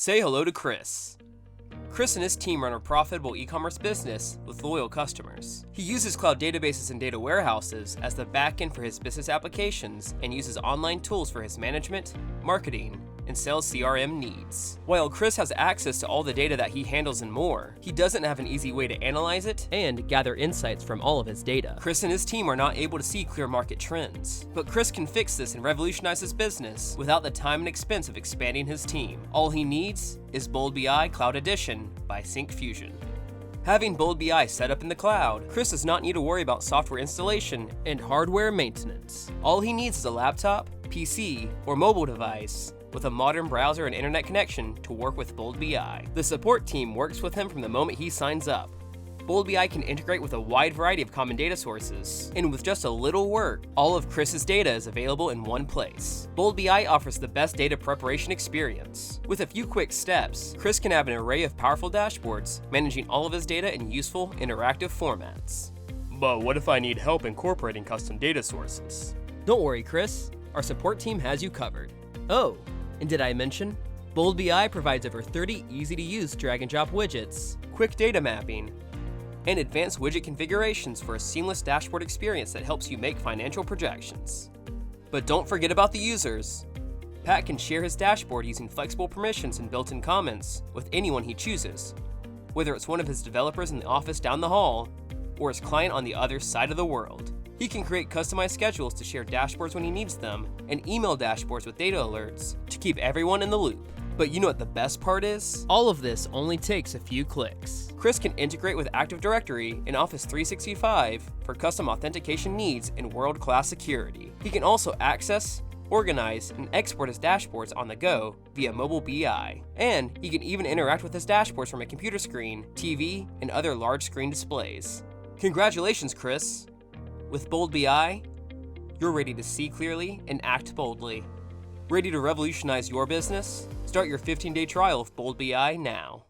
Say hello to Chris. Chris and his team run a profitable e-commerce business with loyal customers. He uses cloud databases and data warehouses as the backend for his business applications and uses online tools for his management, marketing, and sales CRM needs. While Chris has access to all the data that he handles and more, he doesn't have an easy way to analyze it and gather insights from all of his data. Chris and his team are not able to see clear market trends, but Chris can fix this and revolutionize his business without the time and expense of expanding his team. All he needs is Bold BI Cloud Edition by Syncfusion. Having Bold BI set up in the cloud, Chris does not need to worry about software installation and hardware maintenance. All he needs is a laptop, PC, or mobile device with a modern browser and internet connection to work with Bold BI. The support team works with him from the moment he signs up. Bold BI can integrate with a wide variety of common data sources, and with just a little work, all of Chris's data is available in one place. Bold BI offers the best data preparation experience. With a few quick steps, Chris can have an array of powerful dashboards, managing all of his data in useful, interactive formats. But what if I need help incorporating custom data sources? Don't worry, Chris. Our support team has you covered. Oh, and did I mention? Bold BI provides over 30 easy-to-use drag-and-drop widgets, quick data mapping, and advanced widget configurations for a seamless dashboard experience that helps you make financial projections. But don't forget about the users. Pat can share his dashboard using flexible permissions and built-in comments with anyone he chooses, whether it's one of his developers in the office down the hall or his client on the other side of the world. He can create customized schedules to share dashboards when he needs them, and email dashboards with data alerts to keep everyone in the loop. But you know what the best part is? All of this only takes a few clicks. Chris can integrate with Active Directory and Office 365 for custom authentication needs and world-class security. He can also access, organize, and export his dashboards on the go via mobile BI. And he can even interact with his dashboards from a computer screen, TV, and other large screen displays. Congratulations, Chris! With Bold BI, you're ready to see clearly and act boldly. Ready to revolutionize your business? Start your 15-day trial of Bold BI now.